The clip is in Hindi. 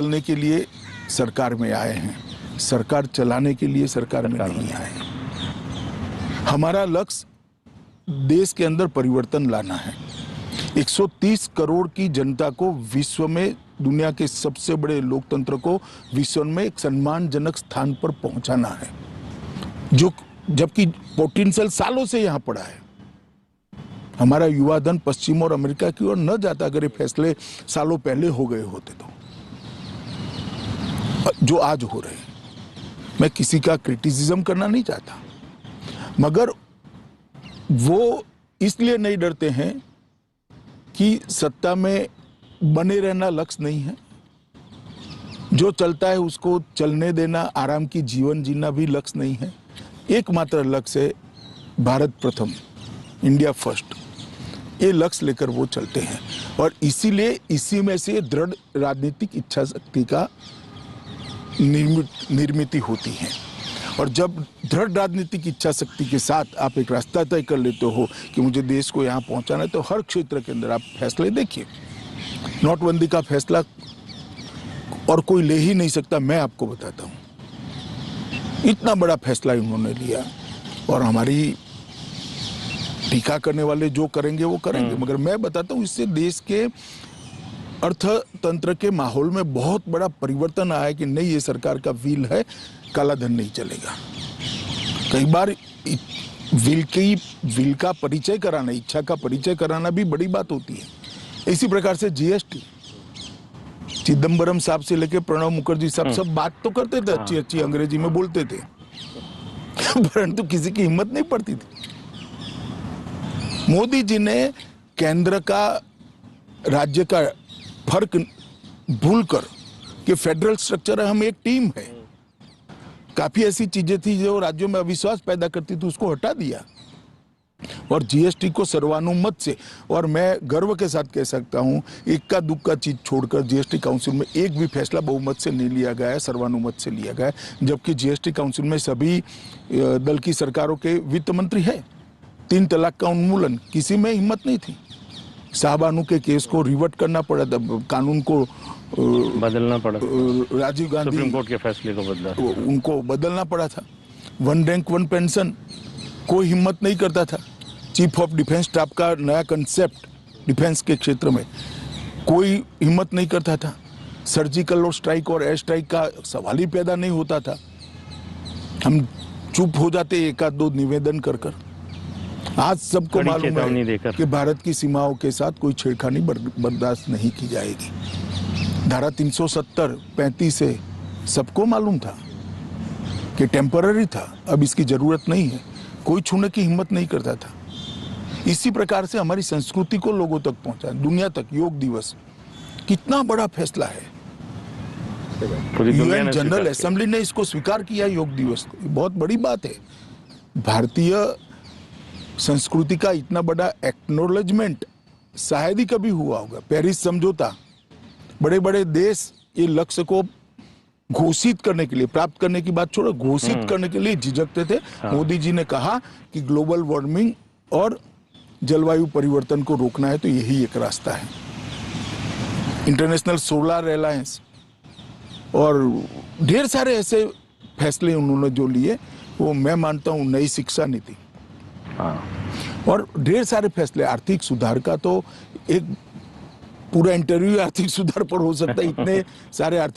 चलने के लिए सरकार में आए हैं, सरकार चलाने के लिए सरकार में नहीं आए। हमारा लक्ष्य देश के अंदर परिवर्तन लाना है। 130 करोड़ की जनता को विश्व में, दुनिया के सबसे बड़े लोकतंत्र को विश्व में एक सम्मानजनक स्थान पर पहुंचाना है, जो जबकि पोटेंशियल सालों से यहां पड़ा है। हमारा युवा धन पश्चिम और अमेरिका की ओर न जाता अगर ये फैसले सालों पहले हो गए होते तो, जो आज हो रहे हैं। मैं किसी का क्रिटिसिज्म करना नहीं चाहता, मगर वो इसलिए नहीं डरते हैं कि सत्ता में बने रहना लक्ष्य नहीं है, जो चलता है उसको चलने देना, आराम की जीवन जीना भी लक्ष्य नहीं है। एकमात्र लक्ष्य है भारत प्रथम, इंडिया फर्स्ट। ये लक्ष्य लेकर वो चलते हैं और इसीलिए इसी में से दृढ़ राजनीतिक इच्छा शक्ति का निर्मित होती है। और जब दृढ़ राजनीतिक इच्छा शक्ति के साथ आप एक रास्ता तय कर लेते हो कि मुझे देश को यहाँ पहुँचाना है, तो हर क्षेत्र के अंदर आप फैसले देखिए। नोटबंदी का फैसला और कोई ले ही नहीं सकता, मैं आपको बताता हूँ। इतना बड़ा फैसला उन्होंने लिया और हमारी टीका करने वाले जो करेंगे वो करेंगे, मगर मैं बताता हूँ इससे देश के अर्थतंत्र के माहौल में बहुत बड़ा परिवर्तन आया कि नहीं, ये सरकार का व्हील है, काला धन नहीं चलेगा। कई बार व्हील का परिचय कराना, इच्छा का परिचय कराना भी बड़ी बात होती है। इसी प्रकार से जीएसटी, चिदम्बरम साहब से लेके प्रणब मुखर्जी साहब सब बात तो करते थे, अच्छी अच्छी अंग्रेजी में बोलते थे, परंतु किसी की हिम्मत नहीं पड़ती थी। मोदी जी ने केंद्र का राज्य का फर्क भूलकर कि फेडरल स्ट्रक्चर है, हम एक टीम है, काफी ऐसी चीजें थी जो राज्यों में अविश्वास पैदा करती थी, उसको हटा दिया और जीएसटी को सर्वानुमत से, और मैं गर्व के साथ कह सकता हूं इक्का दुक्का चीज छोड़कर जीएसटी काउंसिल में एक भी फैसला बहुमत से नहीं लिया गया है, सर्वानुमत से लिया गया है। जबकि जीएसटी काउंसिल में सभी दल की सरकारों के वित्त मंत्री है। 3 तलाक का उन्मूलन, किसी में हिम्मत नहीं थी। शाहबानू के केस को रिवर्ट करना पड़ा था, कानून को बदलना पड़ा, राजीव गांधी सुप्रीम कोर्ट के फैसले को बदला, उनको बदलना पड़ा था। 1 रैंक 1 पेंशन, कोई हिम्मत नहीं करता था। चीफ ऑफ डिफेंस स्टाफ का नया कंसेप्ट डिफेंस के क्षेत्र में, कोई हिम्मत नहीं करता था। सर्जिकल और स्ट्राइक और एयर स्ट्राइक का सवाल ही पैदा नहीं होता था। हम चुप हो जाते एक आध दो निवेदन कर कर। आज सबको मालूम है कि भारत की सीमाओं के साथ कोई छेड़खानी बर्दाश्त नहीं की जाएगी। धारा 370, 35 से सबको मालूम था कि टेम्पररी था, अब इसकी जरूरत नहीं है। कोई छूने की हिम्मत नहीं करता था। इसी प्रकार से हमारी संस्कृति को लोगों तक पहुंचा, दुनिया तक। योग दिवस कितना बड़ा फैसला है, यूएन जनरल असेंबली ने इसको स्वीकार किया। योग दिवस बहुत बड़ी बात है। भारतीय संस्कृति का इतना बड़ा एक्नॉलेजमेंट शायद ही कभी हुआ होगा। पेरिस समझौता, बड़े बड़े देश ये लक्ष्य को घोषित करने के लिए, प्राप्त करने की बात छोड़ो, घोषित करने के लिए झिझकते थे। मोदी जी ने कहा कि ग्लोबल वार्मिंग और जलवायु परिवर्तन को रोकना है तो यही एक रास्ता है। इंटरनेशनल सोलर अलायंस और ढेर सारे ऐसे फैसले उन्होंने जो लिए, वो मैं मानता हूँ नई शिक्षा नीति और ढेर सारे फैसले। आर्थिक सुधार का तो एक पूरा इंटरव्यू आर्थिक सुधार पर हो सकता है, इतने सारे आर्थिक